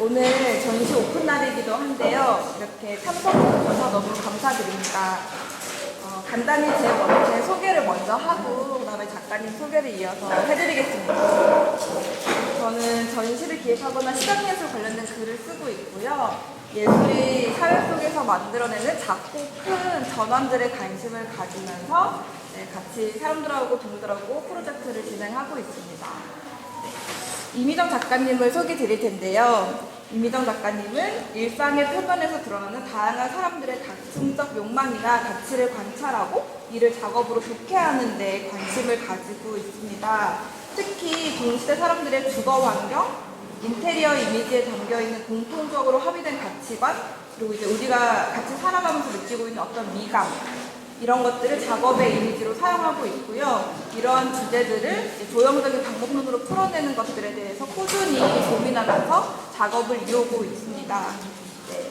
오늘 전시 오픈 날이기도 한데요. 이렇게 참석해 주셔서 너무 감사드립니다. 간단히 제 소개를 먼저 하고 그다음에 작가님 소개를 이어서 해드리겠습니다. 저는 전시를 기획하거나 시각예술 관련된 글을 쓰고 있고요. 예술이 사회 속에서 만들어내는 작고 큰 전환들에 관심을 가지면서 같이 사람들하고 동물들하고 프로젝트를 진행하고 있습니다. 이미정 작가님을 소개해 드릴 텐데요. 이미정 작가님은 일상의 표면에서 드러나는 다양한 사람들의 가슴적 욕망이나 가치를 관찰하고 이를 작업으로 독해하는 데 관심을 가지고 있습니다. 특히 동시대 사람들의 주거 환경, 인테리어 이미지에 담겨있는 공통적으로 합의된 가치관, 그리고 이제 우리가 같이 살아가면서 느끼고 있는 어떤 미감, 이런 것들을 작업의 이미지로 사용하고 있고요. 이러한 주제들을 조형적인 방법론으로 풀어내는 것들에 대해서 꾸준히 고민하면서 작업을 이루고 있습니다. 네.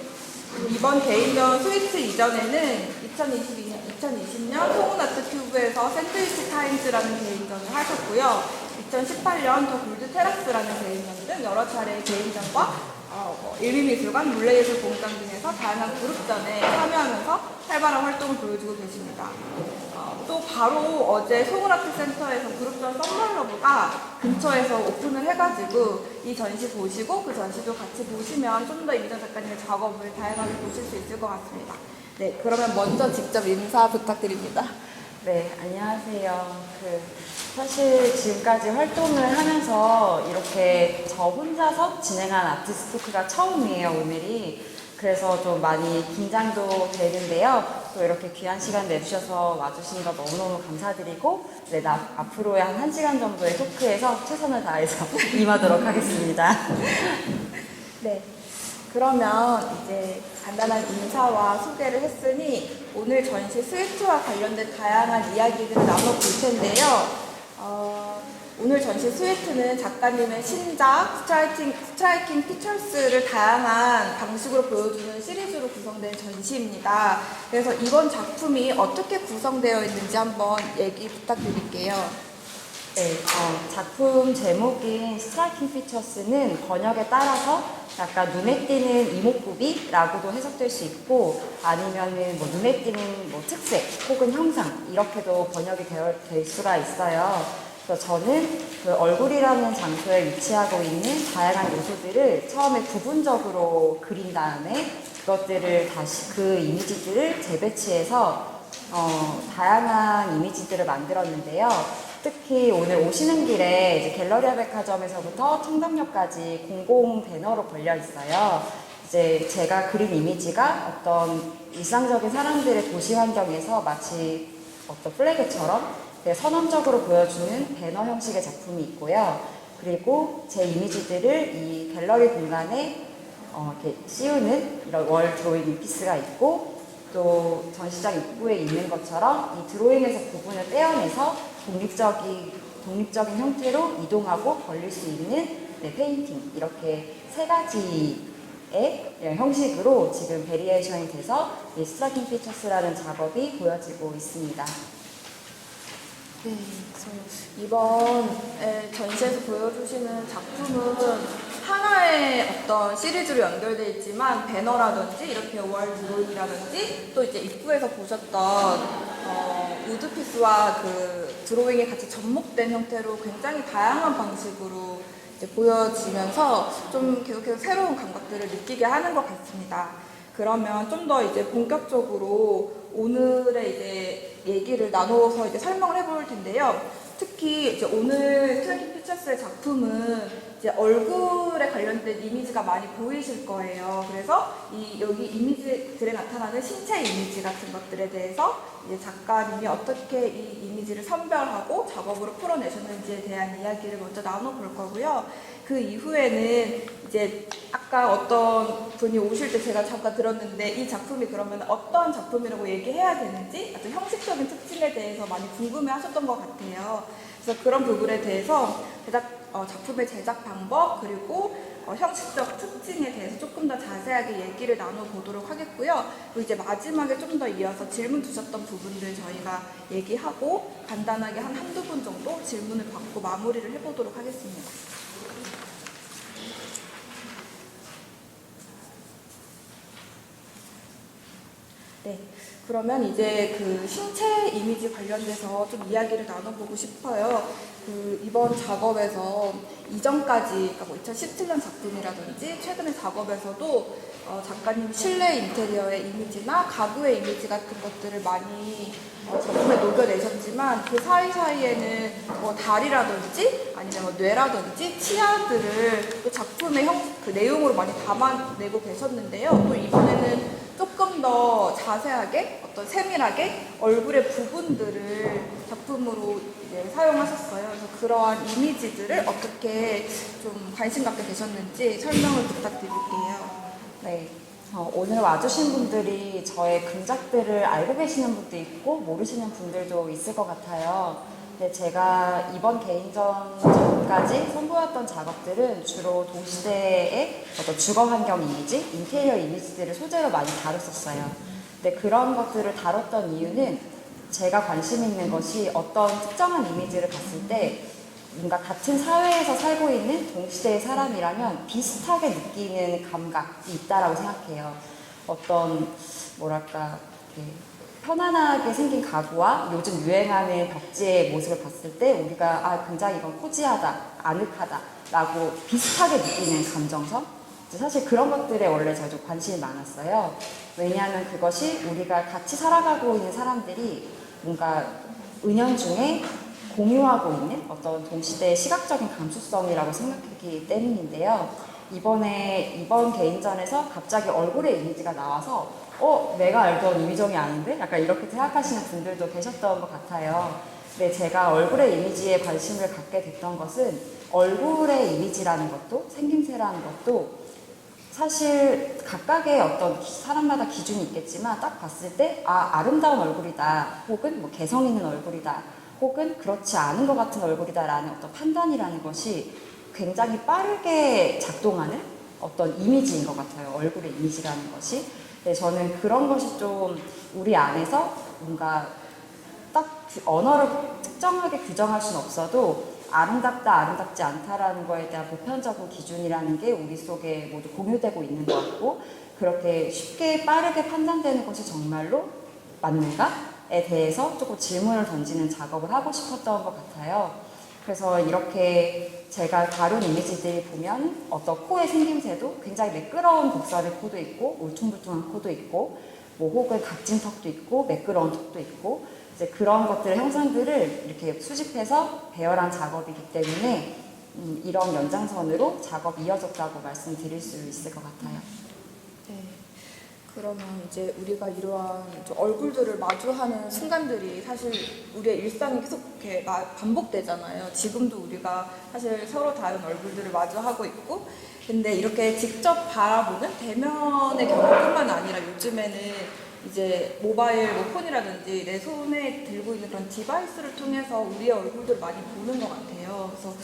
이번 개인전 스위트 이전에는 2020년 송은아트 큐브에서 샌드위치 타임즈라는 개인전을 하셨고요. 2018년 더 골드 테라스라는 개인전 등 여러 차례 개인전과 일비미술관, 물레예술공장 등에서 다양한 그룹전에 참여하면서 활발한 활동을 보여주고 계십니다. 또 바로 어제 송은아트센터에서 그룹전 썸머러브가 근처에서 오픈을 해가지고 이 전시 보시고 그 전시도 같이 보시면 좀 더 이미정 작가님의 작업을 다양하게 보실 수 있을 것 같습니다. 네, 그러면 먼저 직접 인사 부탁드립니다. 네, 안녕하세요. 사실 지금까지 활동을 하면서 이렇게 저 혼자서 진행한 아티스트 토크가 처음이에요, 오늘이. 그래서 좀 많이 긴장도 되는데요. 또 이렇게 귀한 시간 내주셔서 와주신 거 너무너무 감사드리고, 네, 앞으로의 한 1시간 정도의 토크에서 최선을 다해서 임하도록 하겠습니다. 네. 그러면 이제 간단한 인사와 소개를 했으니 오늘 전시 스위트와 관련된 다양한 이야기들을 나눠볼 텐데요. 오늘 전시 스위트는 작가님의 신작 스트라이킹 피처스를 다양한 방식으로 보여주는 시리즈로 구성된 전시입니다. 그래서 이번 작품이 어떻게 구성되어 있는지 한번 얘기 부탁드릴게요. 네, 작품 제목인 스트라이킹 피처스는 번역에 따라서 약간 눈에 띄는 이목구비라고도 해석될 수 있고 아니면은 뭐 눈에 띄는 뭐 특색 혹은 형상 이렇게도 번역이 될 수가 있어요. 그래서 저는 그 얼굴이라는 장소에 위치하고 있는 다양한 요소들을 처음에 부분적으로 그린 다음에 그것들을 다시 그 이미지들을 재배치해서 다양한 이미지들을 만들었는데요. 특히 오늘 오시는 길에 이제 갤러리아 백화점에서부터 청담역까지 공공 배너로 걸려 있어요. 이제 제가 그린 이미지가 어떤 일상적인 사람들의 도시 환경에서 마치 어떤 플래그처럼 선언적으로 보여주는 배너 형식의 작품이 있고요. 그리고 제 이미지들을 이 갤러리 공간에 이렇게 씌우는 이런 월 드로잉 피스가 있고 또 전시장 입구에 있는 것처럼 이 드로잉에서 부분을 떼어내서 독립적인 형태로 이동하고 벌릴 수 있는 페인팅 이렇게 세 가지의 형식으로 지금 베리에이션이 돼서 이 스트라이킹 피처스라는 작업이 보여지고 있습니다. 네, 이번 전시에서 보여주시는 작품은 하나의 어떤 시리즈로 연결되어 있지만 배너라든지 이렇게 월 드로잉이라든지 또 이제 입구에서 보셨던 우드피스와 그 드로잉이 같이 접목된 형태로 굉장히 다양한 방식으로 이제 보여지면서 좀 계속해서 새로운 감각들을 느끼게 하는 것 같습니다. 그러면 좀 더 이제 본격적으로 오늘의 이제 얘기를 나눠서 이제 설명을 해볼 텐데요. 특히 이제 오늘 스트라이킹 피처스의 작품은 이제 얼굴에 관련된 이미지가 많이 보이실 거예요. 그래서 여기 이미지들에 나타나는 신체 이미지 같은 것들에 대해서 이제 작가님이 어떻게 이 이미지를 선별하고 작업으로 풀어내셨는지에 대한 이야기를 먼저 나눠볼 거고요. 그 이후에는 이제 아까 어떤 분이 오실 때 제가 잠깐 들었는데 이 작품이 그러면 어떤 작품이라고 얘기해야 되는지 어떤 형식적인 특징에 대해서 많이 궁금해 하셨던 것 같아요. 그래서 그런 부분에 대해서 작품의 제작 방법 그리고 형식적 특징에 대해서 조금 더 자세하게 얘기를 나눠보도록 하겠고요. 그리고 이제 마지막에 좀 더 이어서 질문 주셨던 부분들 저희가 얘기하고 간단하게 한두 분 정도 질문을 받고 마무리를 해보도록 하겠습니다. 네. 그러면 이제 그 신체 이미지 관련돼서 좀 이야기를 나눠보고 싶어요. 그 이번 작업에서 이전까지, 그러니까 뭐 2017년 작품이라든지 최근의 작업에서도 작가님 실내 인테리어의 이미지나 가구의 이미지 같은 것들을 많이 작품에 녹여내셨지만 그 사이사이에는 뭐 다리라든지 아니면 뭐 뇌라든지 치아들을 또 작품의 그 내용으로 많이 담아내고 계셨는데요. 또 이번에는 조금 더 자세하게 어떤 세밀하게 얼굴의 부분들을 작품으로 이제 사용하셨어요. 그래서 그러한 이미지들을 어떻게 좀 관심 갖게 되셨는지 설명을 부탁드릴게요. 네. 오늘 와주신 분들이 저의 근작들을 알고 계시는 분도 있고 모르시는 분들도 있을 것 같아요. 근데 제가 이번 개인전 전까지 선보였던 작업들은 주로 동시대의 어떤 주거 환경 이미지, 인테리어 이미지들을 소재로 많이 다뤘었어요. 근데 그런 것들을 다뤘던 이유는 제가 관심 있는 것이 어떤 특정한 이미지를 봤을 때 뭔가 같은 사회에서 살고 있는 동시대의 사람이라면 비슷하게 느끼는 감각이 있다라고 생각해요. 어떤 뭐랄까 이렇게 편안하게 생긴 가구와 요즘 유행하는 벽지의 모습을 봤을 때 우리가 굉장히 이건 코지하다, 아늑하다라고 비슷하게 느끼는 감정선? 사실 그런 것들에 원래 저도 관심이 많았어요. 왜냐하면 그것이 우리가 같이 살아가고 있는 사람들이 뭔가 은연중에 공유하고 있는 어떤 동시대의 시각적인 감수성이라고 생각하기 때문인데요. 이번 개인전에서 갑자기 얼굴의 이미지가 나와서 내가 알던 이미정이 아닌데? 약간 이렇게 생각하시는 분들도 계셨던 것 같아요. 근데 제가 얼굴의 이미지에 관심을 갖게 됐던 것은 얼굴의 이미지라는 것도 생김새라는 것도 사실 각각의 어떤 사람마다 기준이 있겠지만 딱 봤을 때 아름다운 얼굴이다 혹은 뭐 개성 있는 얼굴이다 혹은 그렇지 않은 것 같은 얼굴이다라는 어떤 판단이라는 것이 굉장히 빠르게 작동하는 어떤 이미지인 것 같아요. 얼굴의 이미지라는 것이. 네, 저는 그런 것이 좀 우리 안에서 뭔가 딱 언어를 특정하게 규정할 수는 없어도 아름답다, 아름답지 않다라는 거에 대한 보편적인 기준이라는 게 우리 속에 모두 공유되고 있는 것 같고 그렇게 쉽게 빠르게 판단되는 것이 정말로 맞는가? 에 대해서 조금 질문을 던지는 작업을 하고 싶었던 것 같아요. 그래서 이렇게 제가 다룬 이미지들이 보면 어떤 코의 생김새도 굉장히 매끄러운 곡선의 코도 있고 울퉁불퉁한 코도 있고 뭐 혹은 각진 턱도 있고 매끄러운 턱도 있고 이제 그런 것들의 형상들을 이렇게 수집해서 배열한 작업이기 때문에 이런 연장선으로 작업이 이어졌다고 말씀드릴 수 있을 것 같아요. 네. 그러면 이제 우리가 이러한 얼굴들을 마주하는 순간들이 사실 우리의 일상이 계속 이렇게 반복되잖아요. 지금도 우리가 사실 서로 다른 얼굴들을 마주하고 있고, 근데 이렇게 직접 바라보는 대면의 경험뿐만 아니라 요즘에는 이제 모바일 뭐 폰이라든지 내 손에 들고 있는 그런 디바이스를 통해서 우리의 얼굴들을 많이 보는 것 같아요. 그래서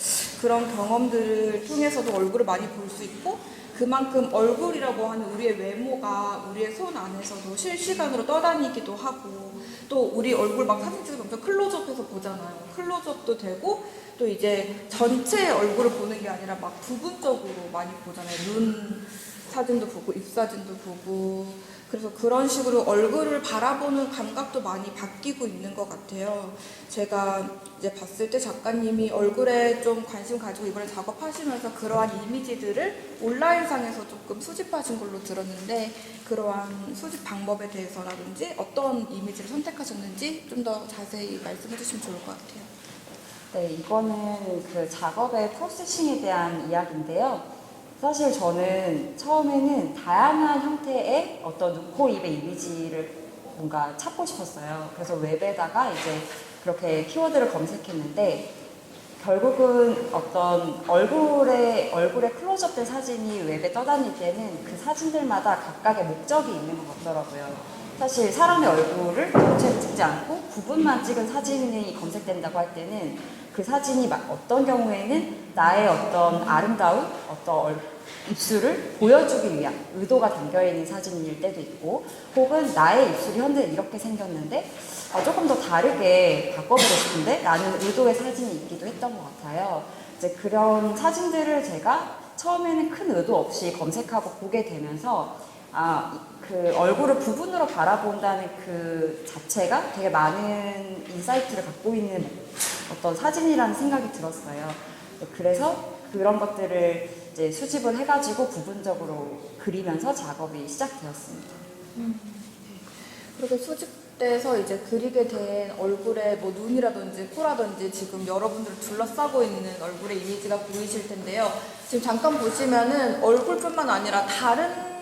그런 경험들을 통해서도 얼굴을 많이 볼 수 있고 그만큼 얼굴이라고 하는 우리의 외모가 우리의 손 안에서도 실시간으로 떠다니기도 하고 또 우리 얼굴 막 사진 찍으면서 클로즈업해서 보잖아요. 클로즈업도 되고 또 이제 전체 얼굴을 보는 게 아니라 막 부분적으로 많이 보잖아요. 눈 사진도 보고 입 사진도 보고 그래서 그런 식으로 얼굴을 바라보는 감각도 많이 바뀌고 있는 것 같아요. 제가 이제 봤을 때 작가님이 얼굴에 좀 관심 가지고 이번에 작업하시면서 그러한 이미지들을 온라인상에서 조금 수집하신 걸로 들었는데 그러한 수집 방법에 대해서라든지 어떤 이미지를 선택하셨는지 좀 더 자세히 말씀해 주시면 좋을 것 같아요. 네, 이거는 그 작업의 프로세싱에 대한 이야기인데요. 사실 저는 처음에는 다양한 형태의 어떤 눈, 코, 입의 이미지를 뭔가 찾고 싶었어요. 그래서 웹에다가 이제 그렇게 키워드를 검색했는데 결국은 어떤 얼굴에 클로즈업된 사진이 웹에 떠다닐 때는 그 사진들마다 각각의 목적이 있는 것 같더라고요. 사실 사람의 얼굴을 전체를 찍지 않고 부분만 찍은 사진이 검색된다고 할 때는 그 사진이 어떤 경우에는 나의 어떤 아름다운 어떤 입술을 보여주기 위한 의도가 담겨있는 사진일 때도 있고 혹은 나의 입술이 현재 이렇게 생겼는데 조금 더 다르게 바꿔보고 싶은데 라는 의도의 사진이 있기도 했던 것 같아요. 이제 그런 사진들을 제가 처음에는 큰 의도 없이 검색하고 보게 되면서 그 얼굴을 부분으로 바라본다는 그 자체가 되게 많은 인사이트를 갖고 있는 어떤 사진이라는 생각이 들었어요. 그래서 그런 것들을 이제 수집을 해가지고 부분적으로 그리면서 작업이 시작되었습니다. 그렇게 수집돼서 이제 그리게 된 얼굴에 뭐 눈이라든지 코라든지 지금 여러분들을 둘러싸고 있는 얼굴의 이미지가 보이실 텐데요. 지금 잠깐 보시면은 얼굴뿐만 아니라 다른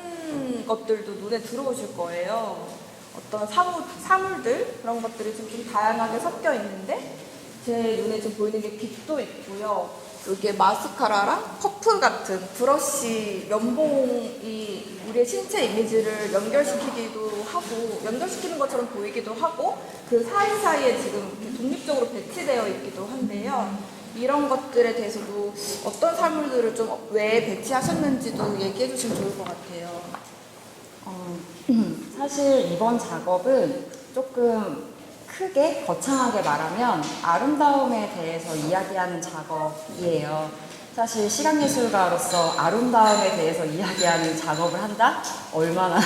것들도 눈에 들어오실 거예요. 어떤 사물들 그런 것들이 좀 다양하게 섞여 있는데 제 눈에 지금 보이는 게 빛도 있고요. 여기에 마스카라랑 퍼프 같은 브러쉬 면봉이 우리의 신체 이미지를 연결시키기도 하고 연결시키는 것처럼 보이기도 하고 그 사이사이에 지금 이렇게 독립적으로 배치되어 있기도 한데요. 이런 것들에 대해서도 어떤 사물들을 좀 왜 배치하셨는지도 얘기해 주시면 좋을 것 같아요. 사실 이번 작업은 조금 크게 거창하게 말하면 아름다움에 대해서 이야기하는 작업이에요. 사실 시각예술가로서 아름다움에 대해서 이야기하는 작업을 한다? 얼마나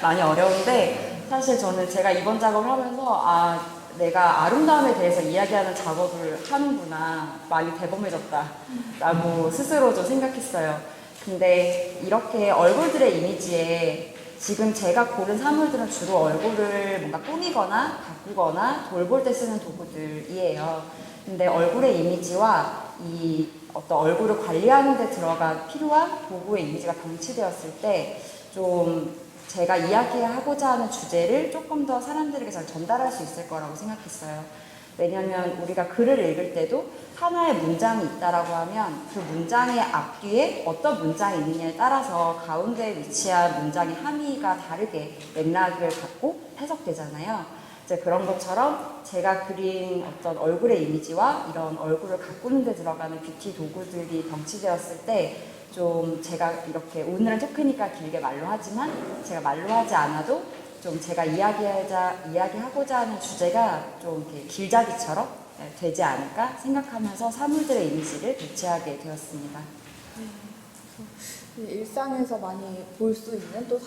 많이 어려운데 사실 저는 제가 이번 작업을 하면서 내가 아름다움에 대해서 이야기하는 작업을 하는구나, 많이 대범해졌다 라고 스스로 좀 생각했어요. 근데 이렇게 얼굴들의 이미지에 지금 제가 고른 사물들은 주로 얼굴을 뭔가 꾸미거나 바꾸거나 돌볼 때 쓰는 도구들이에요. 근데 얼굴의 이미지와 이 어떤 얼굴을 관리하는 데 들어가 필요한 도구의 이미지가 방치되었을 때 좀 제가 이야기하고자 하는 주제를 조금 더 사람들에게 잘 전달할 수 있을 거라고 생각했어요. 왜냐하면 우리가 글을 읽을 때도 하나의 문장이 있다라고 하면 그 문장의 앞뒤에 어떤 문장이 있느냐에 따라서 가운데에 위치한 문장의 함의가 다르게 맥락을 갖고 해석되잖아요. 이제 그런 것처럼 제가 그린 어떤 얼굴의 이미지와 이런 얼굴을 가꾸는 데 들어가는 뷰티 도구들이 병치되었을 때 좀 제가 이렇게 오늘은 토크니까 길게 말로 하지만 제가 말로 하지 않아도 좀 제가 이야기하고자 하는 주제가 좀 이렇게 길잡이처럼 되지 않을까 생각하면서 사물들의 이미지를 배치하게 되었습니다. 일상에서 많이 볼 수 있는 또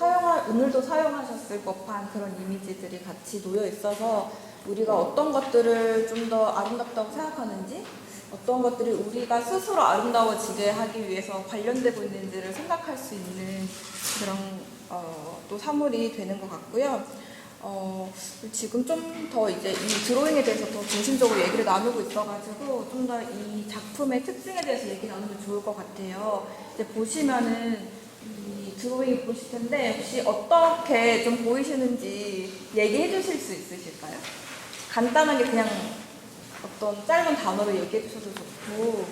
오늘도 사용하셨을 법한 그런 이미지들이 같이 놓여 있어서 우리가 어떤 것들을 좀 더 아름답다고 생각하는지 어떤 것들이 우리가 스스로 아름다워지게 하기 위해서 관련되고 있는지를 생각할 수 있는 그런 또 사물이 되는 것 같고요. 지금 좀 더 이제 이 드로잉에 대해서 더 중심적으로 얘기를 나누고 있어가지고 좀 더 이 작품의 특징에 대해서 얘기 나누면 좋을 것 같아요. 이제 보시면은 이 드로잉 보실 텐데 혹시 어떻게 좀 보이시는지 얘기해 주실 수 있으실까요? 간단하게 그냥 어떤 짧은 단어로 얘기해 주셔도 좋고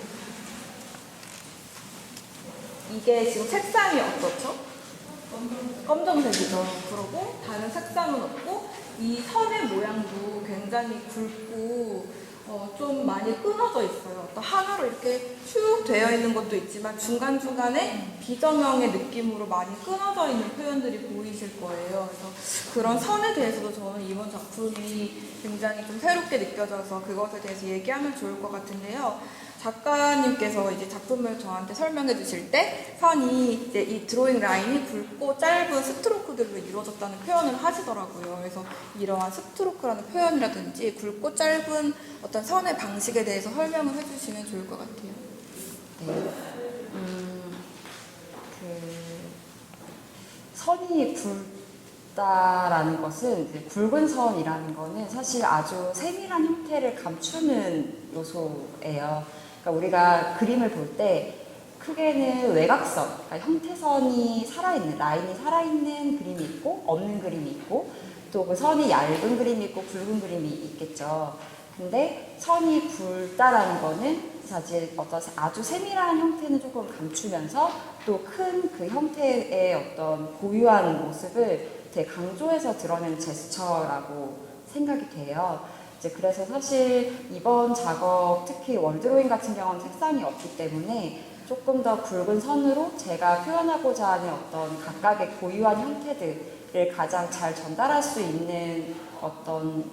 이게 지금 색상이 어떻죠? 검정색이죠. 그리고 다른 색상은 없고 이 선의 모양도 굉장히 굵고 좀 많이 끊어져 있어요. 또 하나로 이렇게 쭉 되어 있는 것도 있지만 중간중간에 비정형의 느낌으로 많이 끊어져 있는 표현들이 보이실 거예요. 그래서 그런 선에 대해서도 저는 이번 작품이 굉장히 좀 새롭게 느껴져서 그것에 대해서 얘기하면 좋을 것 같은데요. 작가님께서 이제 작품을 저한테 설명해 주실 때 선이 이제 이 드로잉 라인이 굵고 짧은 스트로크들로 이루어졌다는 표현을 하시더라고요. 그래서 이러한 스트로크라는 표현이라든지 굵고 짧은 어떤 선의 방식에 대해서 설명을 해주시면 좋을 것 같아요. 네. 선이 굵다라는 것은 이제 굵은 선이라는 거는 사실 아주 세밀한 형태를 감추는 요소예요. 그러니까 우리가 그림을 볼 때 크게는 외곽선, 그러니까 형태선이 살아있는, 라인이 살아있는 그림이 있고 없는 그림이 있고 또 그 선이 얇은 그림이 있고 굵은 그림이 있겠죠. 근데 선이 굵다라는 거는 사실 어떤 아주 세밀한 형태는 조금 감추면서 또 큰 그 형태의 어떤 고유한 모습을 되게 강조해서 드러낸 제스처라고 생각이 돼요. 이제 그래서 사실 이번 작업, 특히 월드로잉 같은 경우는 색상이 없기 때문에 조금 더 굵은 선으로 제가 표현하고자 하는 어떤 각각의 고유한 형태들을 가장 잘 전달할 수 있는 어떤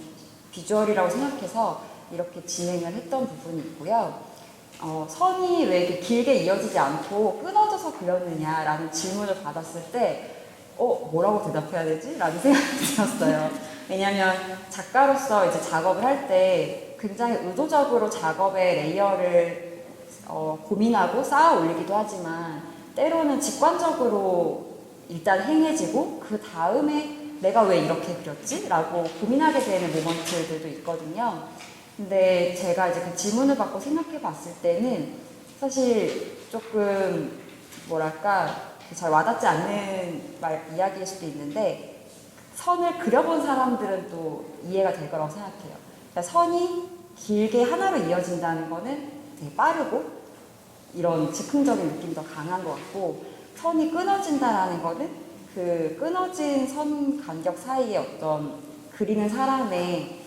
비주얼이라고 생각해서 이렇게 진행을 했던 부분이 있고요. 선이 왜 이렇게 길게 이어지지 않고 끊어져서 그렸느냐라는 질문을 받았을 때 뭐라고 대답해야 되지? 라는 생각이 들었어요. 왜냐면 작가로서 이제 작업을 할 때 굉장히 의도적으로 작업의 레이어를 고민하고 쌓아 올리기도 하지만 때로는 직관적으로 일단 행해지고 그 다음에 내가 왜 이렇게 그렸지? 라고 고민하게 되는 모먼트들도 있거든요. 근데 제가 이제 그 질문을 받고 생각해 봤을 때는 사실 조금 뭐랄까 잘 와닿지 않는 이야기일 수도 있는데 선을 그려본 사람들은 또 이해가 될 거라고 생각해요. 그러니까 선이 길게 하나로 이어진다는 거는 되게 빠르고 이런 즉흥적인 느낌이 더 강한 것 같고 선이 끊어진다라는 거는 그 끊어진 선 간격 사이에 어떤 그리는 사람의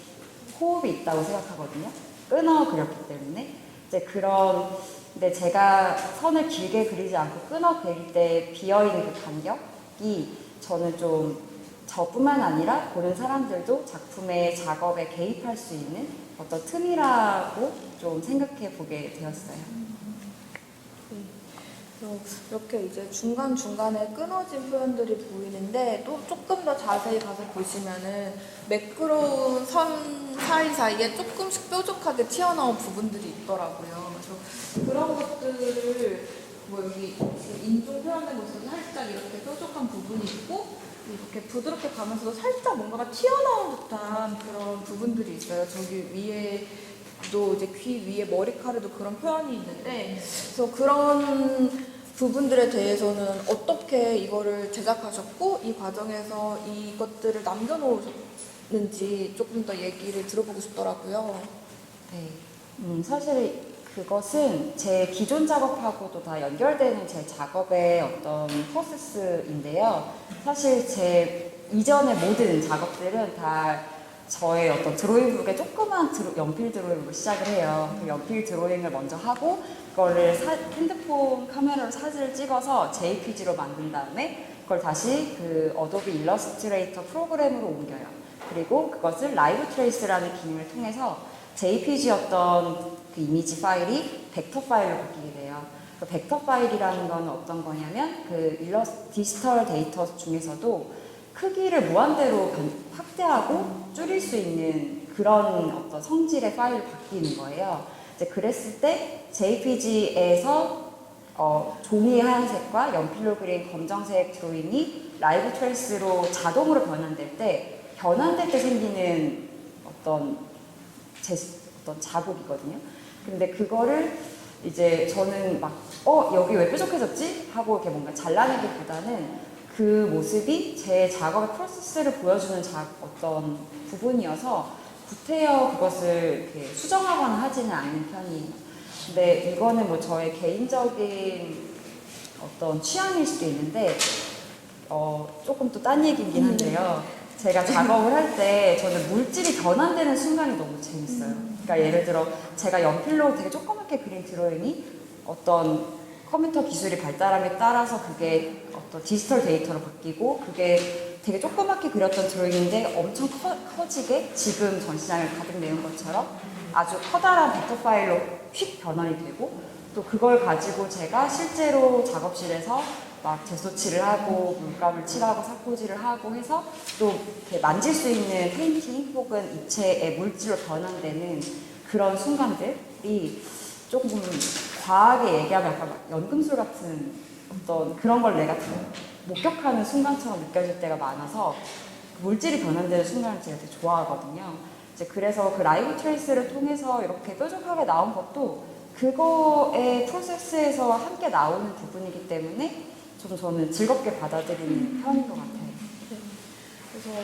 호흡이 있다고 생각하거든요. 끊어 그렸기 때문에 이제 근데 제가 선을 길게 그리지 않고 끊어 그릴 때 비어있는 그 간격이 저는 좀 저뿐만 아니라 보는 사람들도 작품의 작업에 개입할 수 있는 어떤 틈이라고 좀 생각해 보게 되었어요. 이렇게 이제 중간중간에 끊어진 표현들이 보이는데 또 조금 더 자세히 가서 보시면은 매끄러운 선 사이사이에 조금씩 뾰족하게 튀어나온 부분들이 있더라고요. 그래서 그런 것들을 뭐 여기 인중 표현된 곳에서 살짝 이렇게 뾰족한 부분이 있고 이렇게 부드럽게 가면서도 살짝 뭔가가 튀어나온 듯한 그런 부분들이 있어요. 저기 위에도 이제 귀 위에 머리카락에도 그런 표현이 있는데 그래서 그런 부분들에 대해서는 어떻게 이거를 제작하셨고 이 과정에서 이것들을 남겨놓으셨는지 조금 더 얘기를 들어보고 싶더라고요. 네. 사실 그것은 제 기존 작업하고도 다 연결되는 제 작업의 어떤 프로세스인데요. 사실 제 이전의 모든 작업들은 다 저의 어떤 드로잉북에 조그만 연필 드로잉으로 시작을 해요. 그 연필 드로잉을 먼저 하고 그거를 핸드폰 카메라로 사진을 찍어서 JPG로 만든 다음에 그걸 다시 그 어도비 일러스트레이터 프로그램으로 옮겨요. 그리고 그것을 라이브 트레이스라는 기능을 통해서 JPG였던 그 이미지 파일이 벡터 파일로 바뀌게 돼요. 그 벡터 파일이라는 건 어떤 거냐면 그 디지털 데이터 중에서도 크기를 무한대로 확대하고 줄일 수 있는 그런 어떤 성질의 파일로 바뀌는 거예요. 이제 그랬을 때 JPG에서 종이 하얀색과 연필로 그린 검정색 드로잉이 라이브 트레이스로 자동으로 변환될 때 생기는 어떤 자국이거든요. 근데 그거를 이제 저는 막 여기 왜 뾰족해졌지? 하고 이렇게 뭔가 잘라내기보다는 그 모습이 제 작업의 프로세스를 보여주는 어떤 부분이어서 구태여 그것을 이렇게 수정하거나 하지는 않는 편이에요. 근데 이거는 뭐 저의 개인적인 어떤 취향일 수도 있는데 조금 또 딴 얘기긴 한데요. 제가 작업을 할 때 저는 물질이 변환되는 순간이 너무 재밌어요. 그러니까 예를 들어 제가 연필로 되게 조그맣게 그린 드로잉이 어떤 컴퓨터 기술이 발달함에 따라서 그게 어떤 디지털 데이터로 바뀌고 그게 되게 조그맣게 그렸던 드로잉인데 엄청 커지게 지금 전시장을 가득 메운 것처럼 아주 커다란 벡터 파일로 휙 변환이 되고 또 그걸 가지고 제가 실제로 작업실에서 막 재소칠을 하고 물감을 칠하고 사포질을 하고 해서 또 이렇게 만질 수 있는 페인팅 혹은 입체의 물질로 변환되는 그런 순간들이 조금 과하게 얘기하면 약간 연금술 같은 어떤 그런 걸 내가 목격하는 순간처럼 느껴질 때가 많아서 물질이 변환되는 순간을 제가 되게 좋아하거든요. 이제 그래서 그 라이브 트레이스를 통해서 이렇게 뾰족하게 나온 것도 그거의 프로세스에서 함께 나오는 부분이기 때문에 좀 저는 즐겁게 받아들이는 편인 것 같아요. 네. 그래서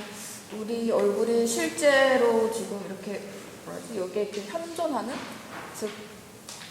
우리 얼굴이 실제로 지금 이렇게 여기에 이렇게 현존하는 즉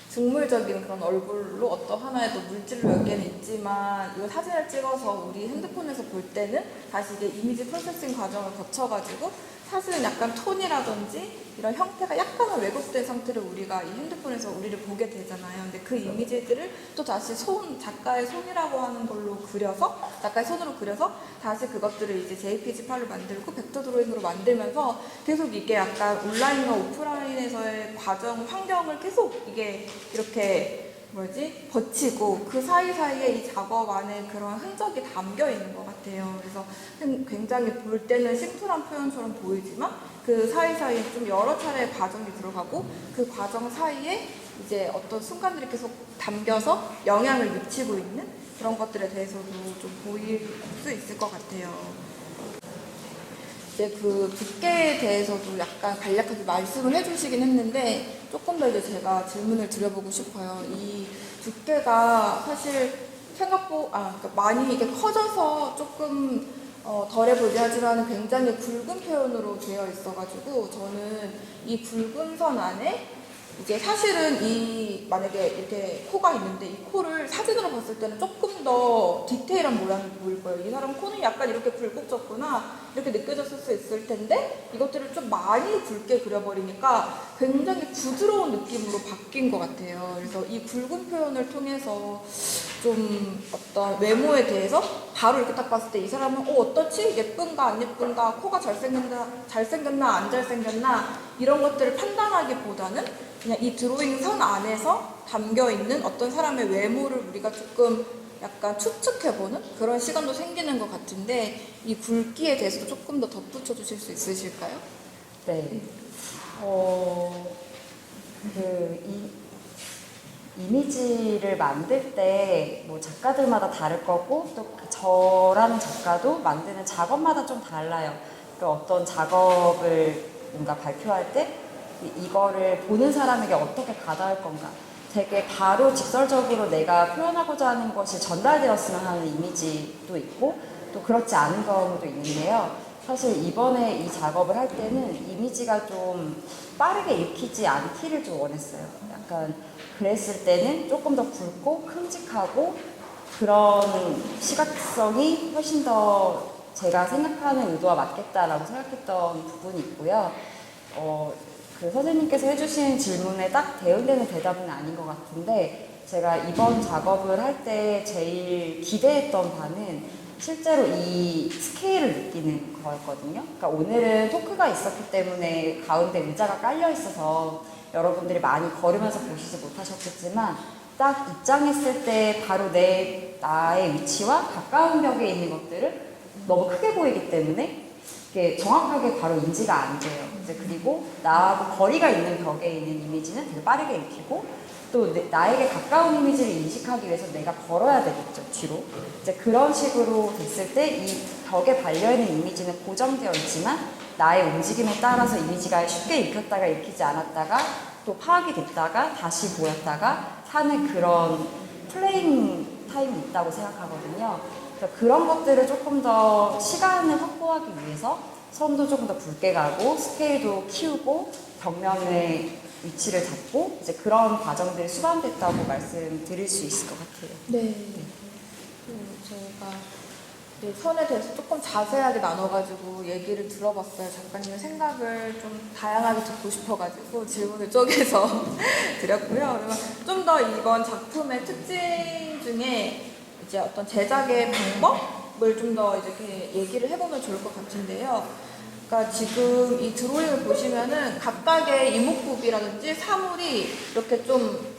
직물적인 그런 얼굴로 어떤 하나의 또 물질로 여기에는 있지만 이 사진을 찍어서 우리 핸드폰에서 볼 때는 다시 이게 이미지 프로세싱 과정을 거쳐가지고 사실은 약간 톤이라든지 이런 형태가 약간은 왜곡된 상태로 우리가 이 핸드폰에서 우리를 보게 되잖아요. 근데 그 이미지들을 또 다시 작가의 손이라고 하는 걸로 그려서, 작가의 손으로 그려서 다시 그것들을 이제 JPG 파일로 만들고 벡터 드로잉으로 만들면서 계속 이게 약간 온라인과 오프라인에서의 과정, 환경을 계속 이게 이렇게 버티고 그 사이사이에 이 작업 안에 그런 흔적이 담겨 있는 것 같아요. 그래서 굉장히 볼 때는 심플한 표현처럼 보이지만 그 사이사이에 좀 여러 차례의 과정이 들어가고 그 과정 사이에 이제 어떤 순간들이 계속 담겨서 영향을 미치고 있는 그런 것들에 대해서도 좀 보일 수 있을 것 같아요. 이제 그 두께에 대해서도 약간 간략하게 말씀을 해주시긴 했는데 조금 더 이제 제가 질문을 드려보고 싶어요. 이 두께가 사실 그러니까 많이 이게 커져서 조금 덜해 보이긴 하지만 굉장히 굵은 표현으로 되어 있어가지고 저는 이 굵은 선 안에 이제 사실은 만약에 이렇게 코가 있는데 이 코를 사진으로 봤을 때는 조금 더 디테일한 모양이 보일 거예요. 이 사람 코는 약간 이렇게 굴곡졌구나 이렇게 느껴졌을 수 있을 텐데 이것들을 좀 많이 굵게 그려버리니까 굉장히 부드러운 느낌으로 바뀐 것 같아요. 그래서 이 굵은 표현을 통해서 좀 어떤 외모에 대해서 바로 이렇게 딱 봤을 때 이 사람은 어떻지? 예쁜가 안 예쁜가? 코가 잘생겼나 안 잘생겼나? 이런 것들을 판단하기보다는 그냥 이 드로잉 선 안에서 담겨있는 어떤 사람의 외모를 우리가 조금 약간 추측해보는 그런 시간도 생기는 것 같은데 이 굵기에 대해서도 조금 더 덧붙여 주실 수 있으실까요? 네. 이미지를 만들 때 뭐 작가들마다 다를 거고 또 저라는 작가도 만드는 작업마다 좀 달라요. 그 어떤 작업을 뭔가 발표할 때 이거를 보는 사람에게 어떻게 가닿을 건가. 되게 바로 직설적으로 내가 표현하고자 하는 것이 전달되었으면 하는 이미지도 있고 또 그렇지 않은 경우도 있는데요. 사실 이번에 이 작업을 할 때는 이미지가 좀 빠르게 읽히지 않기를 좀 원했어요. 약간 그랬을 때는 조금 더 굵고 큼직하고 그런 시각성이 훨씬 더 제가 생각하는 의도와 맞겠다라고 생각했던 부분이 있고요. 그 선생님께서 해주신 질문에 딱 대응되는 대답은 아닌 것 같은데 제가 이번 작업을 할 때 제일 기대했던 바는 실제로 이 스케일을 느끼는 거였거든요. 그러니까 오늘은 토크가 있었기 때문에 가운데 의자가 깔려 있어서 여러분들이 많이 걸으면서 보시지 못하셨겠지만 딱 입장했을 때 바로 나의 위치와 가까운 벽에 있는 것들을 너무 크게 보이기 때문에 이게 정확하게 바로 인지가 안 돼요. 이제 그리고 나하고 거리가 있는 벽에 있는 이미지는 되게 빠르게 읽히고 또 나에게 가까운 이미지를 인식하기 위해서 내가 걸어야 되겠죠, 뒤로. 이제 그런 식으로 됐을 때 이 벽에 발려있는 이미지는 고정되어 있지만 나의 움직임에 따라서 이미지가 쉽게 읽혔다가 읽히지 않았다가 또 파악이 됐다가 다시 보였다가 하는 그런 플레잉 타임이 있다고 생각하거든요. 그래서 그런 것들을 조금 더 시간을 확보하기 위해서 선도 조금 더 굵게 가고 스케일도 키우고 벽면의 위치를 잡고 이제 그런 과정들이 수반됐다고 말씀드릴 수 있을 것 같아요. 네. 저희가 선에 대해서 조금 자세하게 나눠가지고 얘기를 들어봤어요. 작가님의 생각을 좀 다양하게 듣고 싶어가지고 질문을 쪼개서 드렸고요. 그러면 좀 더 이번 작품의 특징 중에 이제 어떤 제작의 방법을 좀 더 이렇게 얘기를 해보면 좋을 것 같은데요. 그러니까 지금 이 드로잉을 보시면은 각각의 이목구비라든지 사물이 이렇게 좀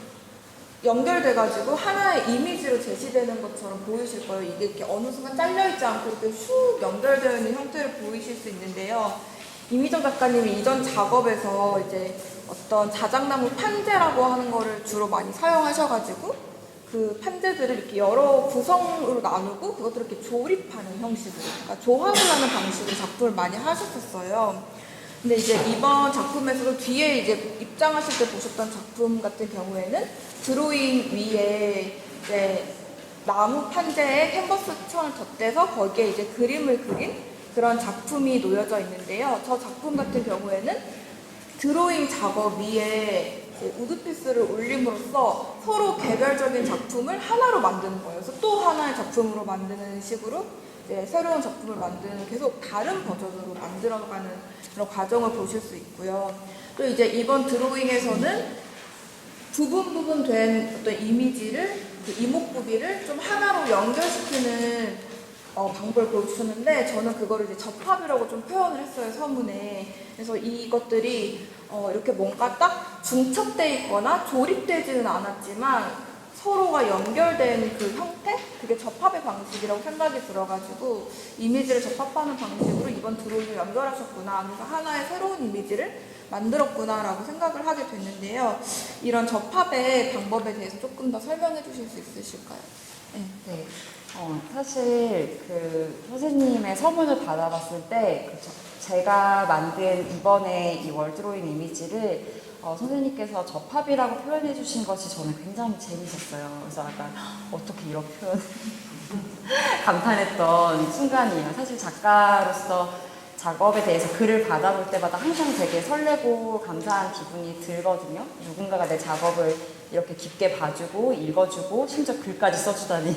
연결돼가지고 하나의 이미지로 제시되는 것처럼 보이실 거예요. 이게 이렇게 어느 순간 잘려있지 않고 이렇게 슉 연결되어 있는 형태를 보이실 수 있는데요. 이미정 작가님이 이전 작업에서 이제 어떤 자작나무 판재라고 하는 거를 주로 많이 사용하셔가지고 그 판재들을 이렇게 여러 구성으로 나누고 그것들을 이렇게 조립하는 형식으로, 그러니까 조합을 하는 방식으로 작품을 많이 하셨었어요. 근데 이제 이번 작품에서도 뒤에 이제 입장하실 때 보셨던 작품 같은 경우에는 드로잉 위에 이제 나무 판재에 캔버스 천을 덧대서 거기에 이제 그림을 그린 그런 작품이 놓여져 있는데요. 저 작품 같은 경우에는 드로잉 작업 위에 우드피스를 올림으로써 서로 개별적인 작품을 하나로 만드는 거예요. 그래서 또 하나의 작품으로 만드는 식으로 이제 새로운 작품을 만드는 계속 다른 버전으로 만들어가는 그런 과정을 보실 수 있고요. 또 이제 이번 드로잉에서는 부분 된 어떤 이미지를 그 이목구비를 좀 하나로 연결시키는 방법을 보여주셨는데 저는 그거를 이제 접합이라고 좀 표현을 했어요, 서문에. 그래서 이것들이 이렇게 뭔가 딱 중첩돼 있거나 조립되지는 않았지만 서로가 연결된 그 형태? 그게 접합의 방식이라고 생각이 들어가지고 이미지를 접합하는 방식으로 이번 드로잉을 연결하셨구나. 그래서 하나의 새로운 이미지를 만들었구나라고 생각을 하게 됐는데요. 이런 접합의 방법에 대해서 조금 더 설명해 주실 수 있으실까요? 네. 사실 그 선생님의 서문을 받아봤을 때 제가 만든 이번에 이 월드로잉 이미지를 선생님께서 접합이라고 표현해 주신 것이 저는 굉장히 재밌었어요. 그래서 약간 어떻게 이런 표현 감탄했던 순간이에요. 사실 작가로서 작업에 대해서 글을 받아볼 때마다 항상 되게 설레고 감사한 기분이 들거든요. 누군가가 내 작업을 이렇게 깊게 봐주고 읽어주고 심지어 글까지 써주다니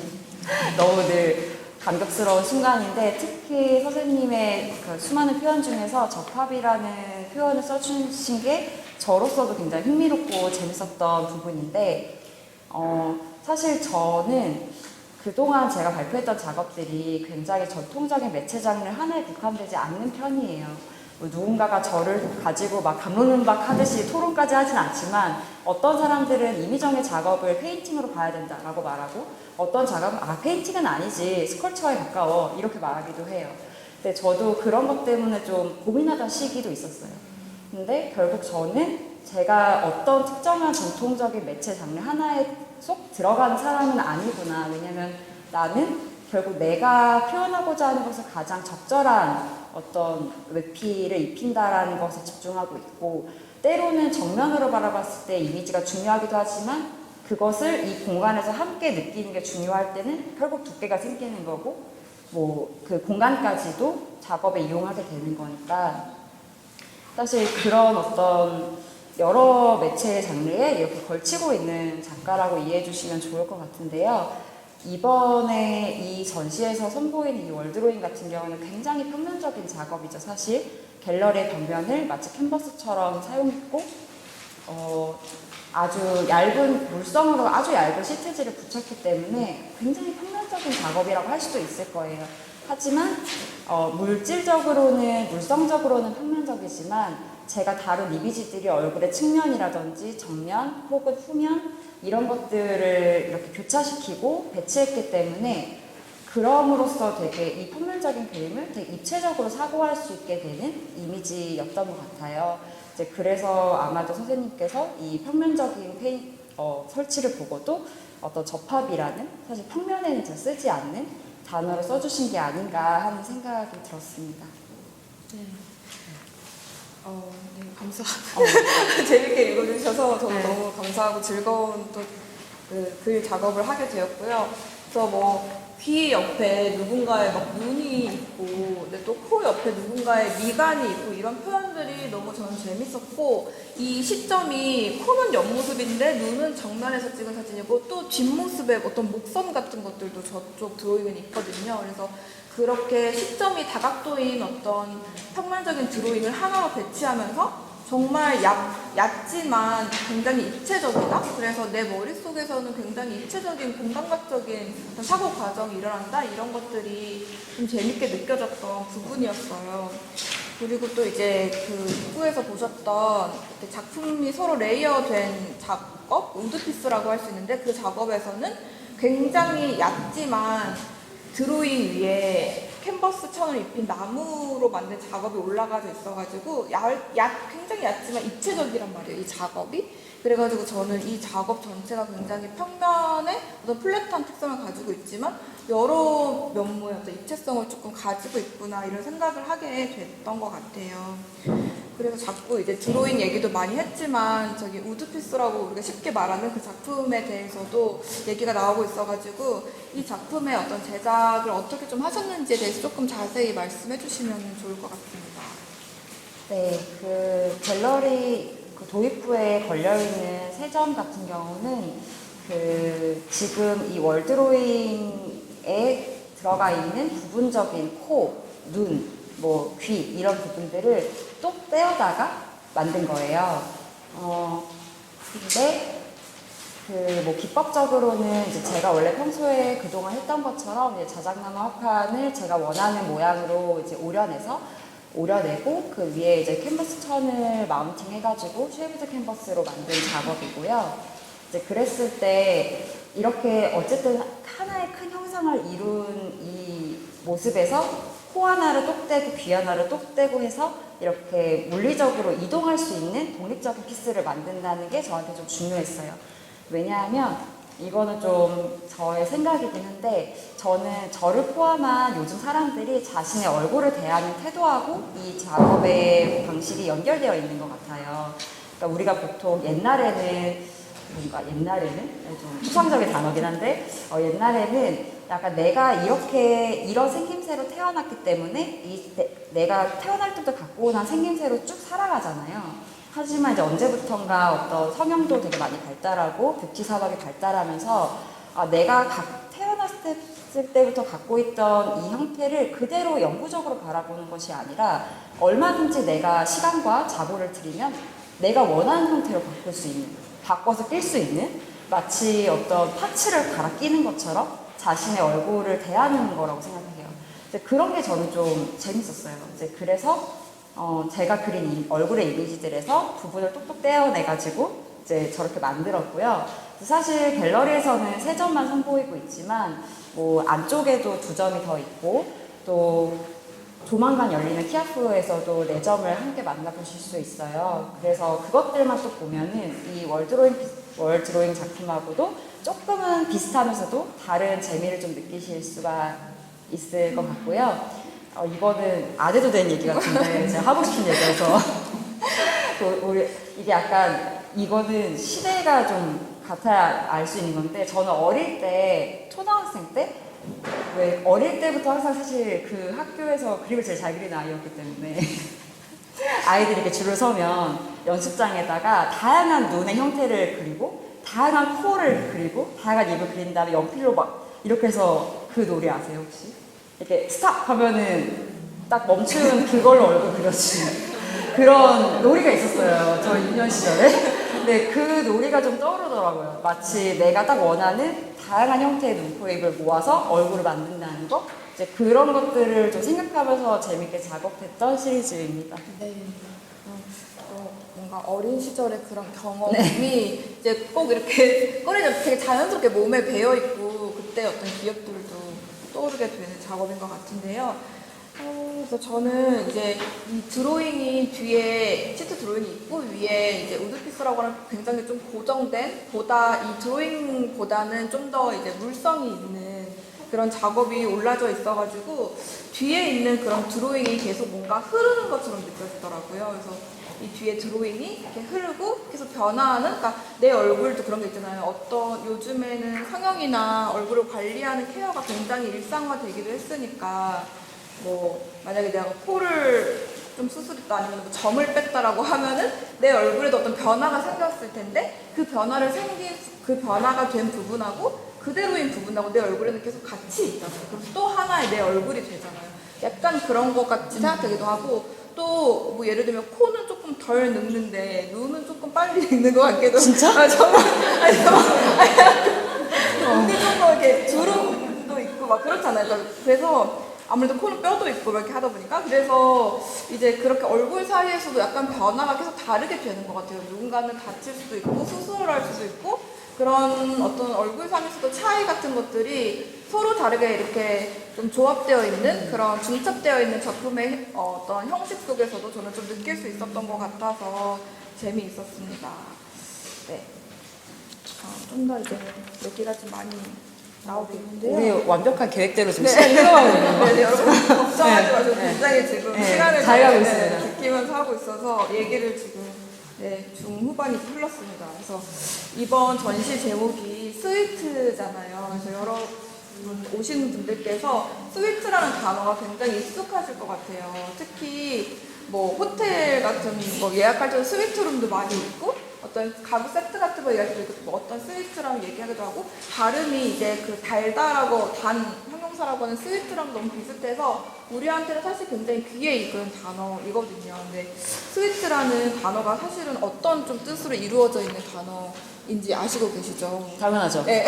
너무 늘 감격스러운 순간인데 특히 선생님의 그 수많은 표현 중에서 접합이라는 표현을 써주신 게 저로서도 굉장히 흥미롭고 재밌었던 부분인데 사실 저는 그동안 제가 발표했던 작업들이 굉장히 전통적인 매체 장르 하나에 국한되지 않는 편이에요. 뭐 누군가가 저를 가지고 막 감론음박 하듯이 토론까지 하진 않지만 어떤 사람들은 이미정의 작업을 페인팅으로 봐야 된다라고 말하고 어떤 작업은 페인팅은 아니지 스컬처에 가까워 이렇게 말하기도 해요. 근데 저도 그런 것 때문에 좀 고민하던 시기도 있었어요. 근데 결국 저는 제가 어떤 특정한 전통적인 매체 장르 하나에 쏙 들어가는 사람은 아니구나. 왜냐면 나는 결국 내가 표현하고자 하는 것을 가장 적절한 어떤 외피를 입힌다라는 것에 집중하고 있고 때로는 정면으로 바라봤을 때 이미지가 중요하기도 하지만 그것을 이 공간에서 함께 느끼는 게 중요할 때는 결국 두께가 생기는 거고 뭐 그 공간까지도 작업에 이용하게 되는 거니까 사실 그런 어떤 여러 매체 장르에 이렇게 걸치고 있는 작가라고 이해해 주시면 좋을 것 같은데요. 이번에 이 전시에서 선보이는 이 월드로잉 같은 경우는 굉장히 평면적인 작업이죠. 사실 갤러리의 벽면을 마치 캔버스처럼 사용했고 아주 얇은 물성으로 아주 얇은 시트지를 붙였기 때문에 굉장히 평면적인 작업이라고 할 수도 있을 거예요. 하지만 물질적으로는 물성적으로는 평면적이지만 제가 다룬 이미지들이 얼굴의 측면이라든지 정면 혹은 후면 이런 것들을 이렇게 교차시키고 배치했기 때문에 그럼으로써 되게 이 평면적인 그림을 되게 입체적으로 사고할 수 있게 되는 이미지였던 것 같아요. 이제 그래서 아마도 선생님께서 이 평면적인 설치를 보고도 어떤 접합이라는 사실 평면에는 잘 쓰지 않는 단어를 써주신 게 아닌가 하는 생각이 들었습니다. 네. 네, 감사합니다. 재밌게 읽어주셔서 저도 너무 감사하고 즐거운 또 그 글 작업을 하게 되었고요. 그래서 뭐 귀 옆에 누군가의 막 눈이 있고, 근데 또 코 옆에 누군가의 미간이 있고 이런 표현들이 너무 저는 재밌었고 이 시점이 코는 옆모습인데 눈은 정면에서 찍은 사진이고 또 뒷모습에 어떤 목선 같은 것들도 저쪽 드로잉은 있거든요. 그래서 그렇게 시점이 다각도인 어떤 평면적인 드로잉을 하나로 배치하면서 정말 얕지만 굉장히 입체적이다. 그래서 내 머릿속에서는 굉장히 입체적인 공감각적인 사고 과정이 일어난다. 이런 것들이 좀 재밌게 느껴졌던 부분이었어요. 그리고 또 이제 그 입구에서 보셨던 작품이 서로 레이어된 작업, 우드피스라고 할 수 있는데 그 작업에서는 굉장히 얕지만 드로잉 위에 캔버스 천을 입힌 나무로 만든 작업이 올라가져 있어가지고 굉장히 얕지만 입체적이란 말이에요, 이 작업이. 그래가지고 저는 이 작업 전체가 굉장히 평면에 어떤 플랫한 특성을 가지고 있지만 여러 면모의 어떤 입체성을 조금 가지고 있구나 이런 생각을 하게 됐던 것 같아요. 그래서 자꾸 이제 드로잉 얘기도 많이 했지만 저기 우드피스라고 우리가 쉽게 말하는 그 작품에 대해서도 얘기가 나오고 있어가지고 이 작품의 어떤 제작을 어떻게 좀 하셨는지에 대해서 조금 자세히 말씀해 주시면 좋을 것 같습니다. 네, 그 갤러리 그 도입부에 걸려있는 세 점 같은 경우는 그 지금 이 월드로잉에 들어가 있는 부분적인 코, 눈, 뭐 귀 이런 부분들을 똑 떼어다가 만든 거예요. 근데 뭐 기법적으로는 이제 제가 원래 평소에 그동안 했던 것처럼 이제 자작나무 합판을 제가 원하는 모양으로 이제 오려내고 그 위에 이제 캔버스 천을 마운팅 해가지고 쉐이브드 캔버스로 만든 작업이고요. 이제 그랬을 때 이렇게 어쨌든 하나의 큰 형상을 이룬 이 모습에서 코 하나를 똑 떼고 귀 하나를 똑 떼고 해서 이렇게 물리적으로 이동할 수 있는 독립적인 피스를 만든다는 게 저한테 좀 중요했어요. 왜냐하면 이거는 좀 저의 생각이긴 한데 저는 저를 포함한 요즘 사람들이 자신의 얼굴을 대하는 태도하고 이 작업의 방식이 연결되어 있는 것 같아요. 그러니까 우리가 보통 옛날에는 좀 추상적인 단어긴 한데 옛날에는 약간 내가 이런 생김새로 태어났기 때문에 내가 태어날 때부터 갖고 온 생김새로 쭉 살아가잖아요. 하지만 이제 언제부턴가 어떤 성형도 되게 많이 발달하고 뷰티 산업이 발달하면서 내가 태어났을 때부터 갖고 있던 이 형태를 그대로 영구적으로 바라보는 것이 아니라 얼마든지 내가 시간과 자본을 들이면 내가 원하는 형태로 바꿔서 낄 수 있는 마치 어떤 파츠를 갈아 끼는 것처럼 자신의 얼굴을 대하는 거라고 생각해요. 이제 그런 게 저는 좀 재밌었어요. 이제 그래서 제가 그린 이 얼굴의 이미지들에서 부분을 똑똑 떼어내가지고 이제 저렇게 만들었고요. 사실 갤러리에서는 3점만 선보이고 있지만 뭐 안쪽에도 2점이 더 있고 또 조만간 열리는 키아프에서도 4점을 함께 만나보실 수 있어요. 그래서 그것들만 또 보면은 이 월드로잉 작품하고도 조금은 비슷하면서도 다른 재미를 좀 느끼실 수가 있을 것 같고요. 이거는 안 해도 되는 얘기 같은데 제가 하고 싶은 얘기여서 이게 약간 이거는 시대가 좀 같아야 알 수 있는 건데 저는 어릴 때 초등학생 때 왜 어릴 때부터 항상 사실 그 학교에서 그림을 제일 잘 그리는 아이였기 때문에 아이들이 이렇게 줄을 서면 연습장에다가 다양한 눈의 형태를 그리고 다양한 코를 그리고 다양한 입을 그린 다음에 연필로 막 이렇게 해서 그 놀이 아세요 혹시? 이렇게 스탑 하면은 딱 멈춘 그걸로 얼굴 그려주는 그런 놀이가 있었어요. 저 유년 시절에. 근데 그 놀이가 좀 떠오르더라고요. 마치 내가 딱 원하는 다양한 형태의 눈, 코, 입을 모아서 얼굴을 만든다는 거. 이제 그런 것들을 좀 생각하면서 재밌게 작업했던 시리즈입니다. 네. 뭔가 어린 시절의 그런 경험이 이제 꼭 이렇게 꺼내면 되게 자연스럽게 몸에 배어 있고 그때 어떤 기억들도 떠오르게 되는 작업인 것 같은데요. 그래서 저는 이제 이 드로잉이 뒤에 시트 드로잉이 있고 위에 이제 우드피스라고 하는 굉장히 좀 고정된 이 드로잉보다는 좀 더 이제 물성이 있는 그런 작업이 올라져 있어가지고 뒤에 있는 그런 드로잉이 계속 뭔가 흐르는 것처럼 느껴지더라고요. 그래서 이 뒤에 드로잉이 이렇게 흐르고 계속 변화하는, 그러니까 내 얼굴도 그런 게 있잖아요. 요즘에는 성형이나 얼굴을 관리하는 케어가 굉장히 일상화되기도 했으니까 뭐 만약에 내가 코를 좀 수술했다 아니면 뭐 점을 뺐다라고 하면은 내 얼굴에도 어떤 변화가 생겼을 텐데 그 변화가 된 부분하고 그대로인 부분하고 내 얼굴에는 계속 같이 있잖아요. 그럼 또 하나의 내 얼굴이 되잖아요. 약간 그런 것 같이 생각되기도 하고 또 뭐 예를 들면 코는 조금 덜 늙는데 눈은 조금 빨리 늙는 것 같기도. 진짜? 정말 눈이 조금 이렇게 주름도 있고 막 그렇잖아요. 그래서 아무래도 코는 뼈도 있고 이렇게 하다 보니까 그래서 이제 그렇게 얼굴 사이에서도 약간 변화가 계속 다르게 되는 것 같아요. 누군가는 다칠 수도 있고 수술을 할 수도 있고 그런 어떤 얼굴 상에서도 차이 같은 것들이 서로 다르게 이렇게 좀 조합되어 있는 그런 중첩되어 있는 작품의 어떤 형식 속에서도 저는 좀 느낄 수 있었던 것 같아서 재미있었습니다. 네. 좀 더 이제 얘기가 좀 많이 나오고 있는데요. 우리 완벽한 계획대로 지금 시간이 흘러가고 있는 거. 네, 여러분 걱정하지 마시고 굉장히 지금 시간을 잘 가고 있습니다. 지키면서 하고 있어서 얘기를 지금 중후반이 흘렀습니다. 그래서 이번 전시 제목이 스위트잖아요. 그래서 여러분 오시는 분들께서 스위트라는 단어가 굉장히 익숙하실 것 같아요. 특히 뭐 호텔 같은 거 예약할 때도 스위트룸도 많이 있고 어떤 가구 세트 같은 거 얘기할 때도 뭐 어떤 스위트라고 얘기하기도 하고 발음이 이제 그 달달하고 단 형용 형용사라고 하는 스위트랑 너무 비슷해서 우리한테는 사실 굉장히 귀에 익은 단어이거든요. 근데 스위트라는 단어가 사실은 어떤 좀 뜻으로 이루어져 있는 단어인지 아시고 계시죠? 당연하죠. 네.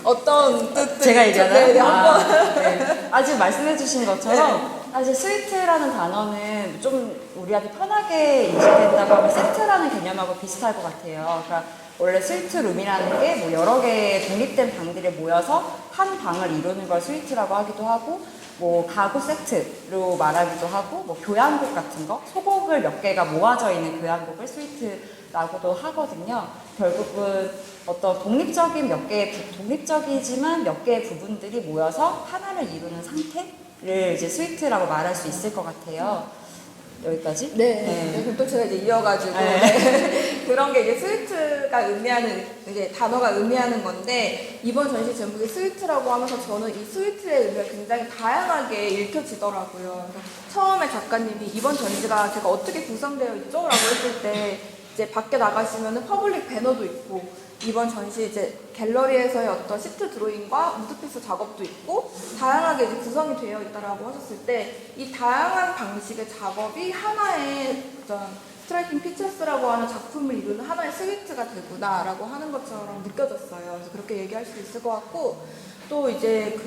어떤 뜻? 제가 얘기하나요? 네, 한번. 네. 아직 말씀해주신 것처럼 사실 스위트라는 단어는 좀 우리한테 편하게 인식된다고 하면 세트라는 개념하고 비슷할 것 같아요. 그러니까 원래 스위트룸이라는 게 뭐 여러 개의 독립된 방들이 모여서 한 방을 이루는 걸 스위트라고 하기도 하고, 뭐 가구 세트로 말하기도 하고, 뭐 교향곡 같은 거, 소곡을 몇 개가 모아져 있는 교향곡을 스위트라고도 하거든요. 결국은 어떤 독립적이지만 몇 개의 부분들이 모여서 하나를 이루는 상태를 이제 스위트라고 말할 수 있을 것 같아요. 여기까지? 네. 그럼 또 제가 이제 이어가지고 그런 게 이제 스위트가 의미하는 이제 단어가 의미하는 건데 이번 전시 제목이 스위트라고 하면서 저는 이 스위트의 의미가 굉장히 다양하게 읽혀지더라고요. 그래서 처음에 작가님이 이번 전시가 제가 어떻게 구성되어 있죠? 라고 했을 때 이제 밖에 나가시면은 퍼블릭 배너도 있고 이번 전시 이제 갤러리에서의 어떤 시트 드로잉과 무드피스 작업도 있고 다양하게 이제 구성이 되어 있다라고 하셨을 때 이 다양한 방식의 작업이 하나의 어떤 스트라이킹 피처스라고 하는 작품을 이루는 하나의 스위트가 되구나라고 하는 것처럼 느껴졌어요. 그래서 그렇게 얘기할 수 있을 것 같고 또 이제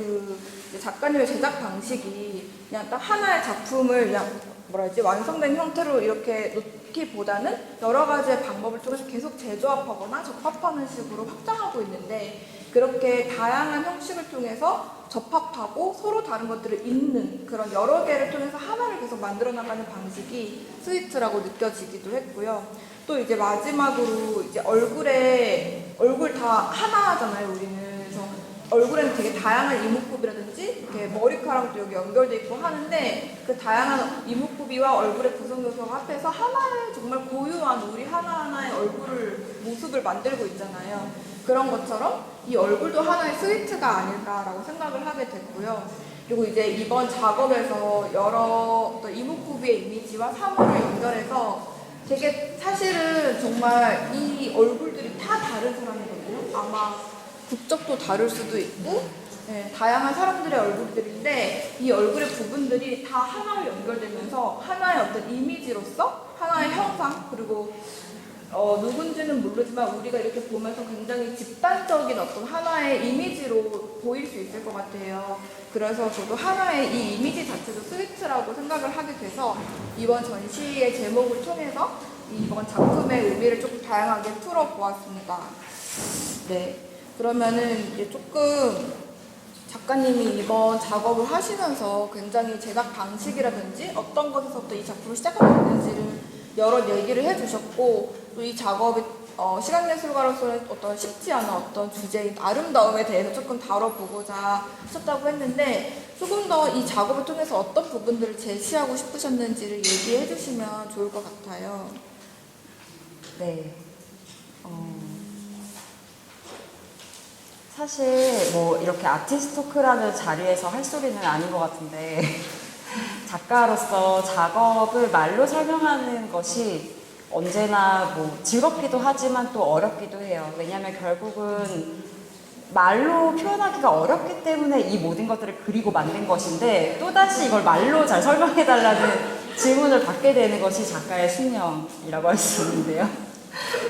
이제 작가님의 제작 방식이 그냥 딱 하나의 작품을 그냥 완성된 형태로 이렇게 놓기보다는 여러 가지의 방법을 통해서 계속 재조합하거나 접합하는 식으로 확장하고 있는데 그렇게 다양한 형식을 통해서 접합하고 서로 다른 것들을 잇는 그런 여러 개를 통해서 하나를 계속 만들어 나가는 방식이 스위트라고 느껴지기도 했고요. 또 이제 마지막으로 이제 얼굴 다 하나잖아요, 우리는. 그래서 얼굴에는 되게 다양한 이목구비라든지 이렇게 머리카락도 여기 연결돼 있고 하는데 그 다양한 이목구비와 얼굴의 구성 요소가 합해서 하나의 정말 고유한 우리 하나하나의 모습을 만들고 있잖아요. 그런 것처럼 이 얼굴도 하나의 스위트가 아닐까라고 생각을 하게 됐고요. 그리고 이제 이번 작업에서 여러 어떤 이목구비의 이미지와 사물을 연결해서 되게 사실은 정말 이 얼굴들이 다 다른 사람이거든요. 아마 국적도 다를 수도 있고 다양한 사람들의 얼굴들인데 이 얼굴의 부분들이 다 하나로 연결되면서 하나의 어떤 이미지로서 하나의 형상 그리고 누군지는 모르지만 우리가 이렇게 보면서 굉장히 집단적인 어떤 하나의 이미지로 보일 수 있을 것 같아요. 그래서 저도 하나의 이 이미지 자체도 스위트라고 생각을 하게 돼서 이번 전시의 제목을 통해서 이번 작품의 의미를 조금 다양하게 풀어보았습니다. 네. 그러면은 이제 조금 작가님이 이번 작업을 하시면서 굉장히 제작 방식이라든지 어떤 것에서부터 이 작품을 시작하셨는지를 여러 얘기를 해주셨고 또 이 작업이 시각예술가로서는 어떤 쉽지 않은 어떤 주제인 아름다움에 대해서 조금 다뤄보고자 하셨다고 했는데 조금 더 이 작업을 통해서 어떤 부분들을 제시하고 싶으셨는지를 얘기해 주시면 좋을 것 같아요. 네. 사실 뭐 이렇게 아티스트 토크라는 자리에서 할 소리는 아닌 것 같은데 작가로서 작업을 말로 설명하는 것이 언제나 뭐 즐겁기도 하지만 또 어렵기도 해요. 왜냐하면 결국은 말로 표현하기가 어렵기 때문에 이 모든 것들을 그리고 만든 것인데 또다시 이걸 말로 잘 설명해달라는 질문을 받게 되는 것이 작가의 숙명이라고 할 수 있는데요.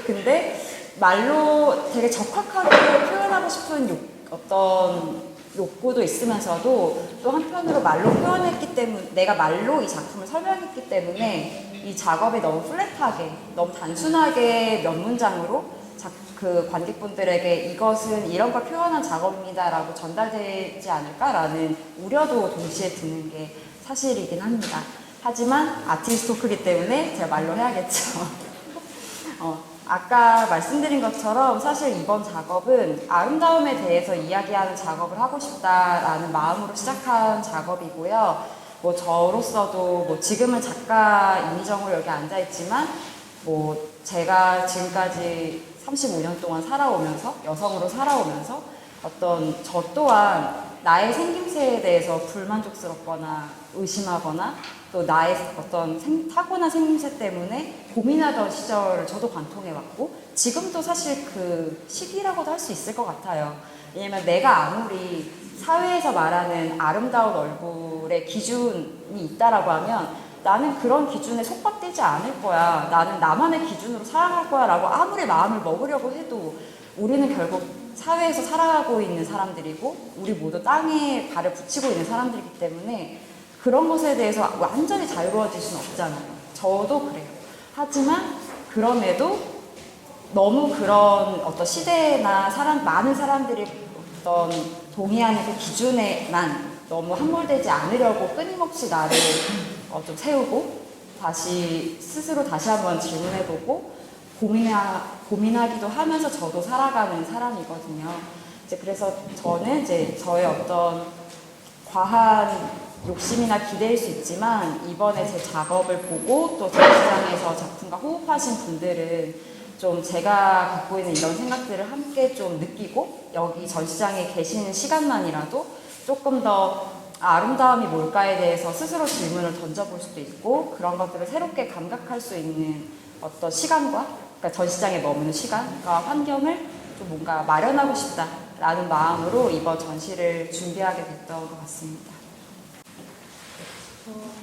근데 말로 되게 적확하게 표현하고 싶은 어떤 욕구도 있으면서도 또 한편으로 말로 표현했기 때문에 내가 말로 이 작품을 설명했기 때문에 이 작업이 너무 플랫하게 너무 단순하게 몇 문장으로 그 관객분들에게 이것은 이런 걸 표현한 작업입니다 라고 전달되지 않을까라는 우려도 동시에 드는 게 사실이긴 합니다. 하지만 아티스트 토크이기 때문에 제가 말로 해야겠죠. 아까 말씀드린 것처럼 사실 이번 작업은 아름다움에 대해서 이야기하는 작업을 하고 싶다라는 마음으로 시작한 작업이고요. 뭐 저로서도 뭐 지금은 작가 임의정으로 여기 앉아있지만 뭐 제가 지금까지 35년 동안 살아오면서 여성으로 살아오면서 어떤 저 또한 나의 생김새에 대해서 불만족스럽거나 의심하거나 또 나의 어떤 타고난 생김새 때문에 고민하던 시절을 저도 관통해왔고 지금도 사실 그 시기라고도 할 수 있을 것 같아요. 왜냐면 내가 아무리 사회에서 말하는 아름다운 얼굴의 기준이 있다라고 하면 나는 그런 기준에 속박되지 않을 거야. 나는 나만의 기준으로 살아갈 거야 라고 아무리 마음을 먹으려고 해도 우리는 결국 사회에서 살아가고 있는 사람들이고 우리 모두 땅에 발을 붙이고 있는 사람들이기 때문에 그런 것에 대해서 완전히 자유로워질 수는 없잖아요. 저도 그래요. 하지만 그럼에도 너무 그런 어떤 시대나 많은 사람들이 어떤 동의하는 그 기준에만 너무 함몰되지 않으려고 끊임없이 나를 좀 세우고 스스로 다시 한번 질문해보고 고민하기도 하면서 저도 살아가는 사람이거든요. 이제 그래서 저는 이제 저의 어떤 과한 욕심이나 기대일 수 있지만 이번에 제 작업을 보고 또 전시장에서 작품과 호흡하신 분들은 좀 제가 갖고 있는 이런 생각들을 함께 좀 느끼고 여기 전시장에 계시는 시간만이라도 조금 더 아름다움이 뭘까에 대해서 스스로 질문을 던져볼 수도 있고 그런 것들을 새롭게 감각할 수 있는 어떤 시간과 그러니까 전시장에 머무는 시간과 환경을 좀 뭔가 마련하고 싶다라는 마음으로 이번 전시를 준비하게 됐던 것 같습니다.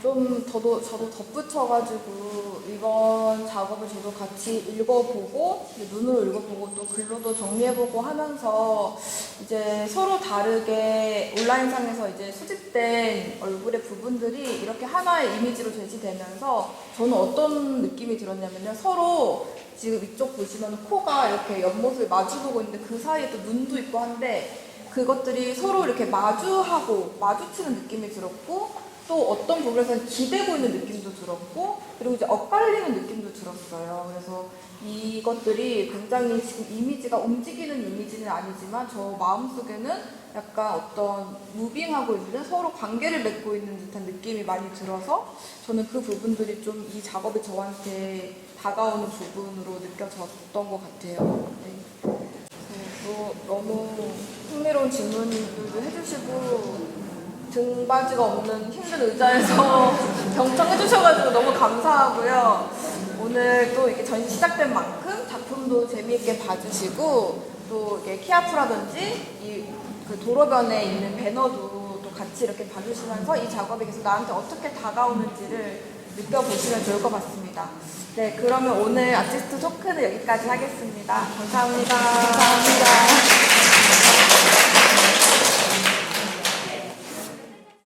저도 덧붙여가지고 이번 작업을 저도 같이 읽어보고 눈으로 읽어보고 또 글로도 정리해보고 하면서 이제 서로 다르게 온라인상에서 이제 수집된 얼굴의 부분들이 이렇게 하나의 이미지로 제시되면서 저는 어떤 느낌이 들었냐면요. 서로 지금 이쪽 보시면 코가 이렇게 옆모습을 마주보고 있는데 그 사이에 또 눈도 있고 한데 그것들이 서로 이렇게 마주치는 느낌이 들었고 또 어떤 부분에서는 기대고 있는 느낌도 들었고 그리고 이제 엇갈리는 느낌도 들었어요. 그래서 이것들이 굉장히 지금 이미지가 움직이는 이미지는 아니지만 저 마음속에는 약간 어떤 무빙하고 있는 서로 관계를 맺고 있는 듯한 느낌이 많이 들어서 저는 그 부분들이 좀 이 작업이 저한테 다가오는 부분으로 느껴졌던 것 같아요. 네. 너무 흥미로운 질문들도 해주시고 등받이가 없는 힘든 의자에서 경청해 주셔가지고 너무 감사하고요. 오늘 또 이렇게 전시 시작된 만큼 작품도 재미있게 봐주시고 또 이렇게 키아프라든지 그 도로변에 있는 배너도 또 같이 이렇게 봐주시면서 이 작업이 계속 나한테 어떻게 다가오는지를 느껴보시면 좋을 것 같습니다. 네, 그러면 오늘 아티스트 토크는 여기까지 하겠습니다. 감사합니다. 감사합니다.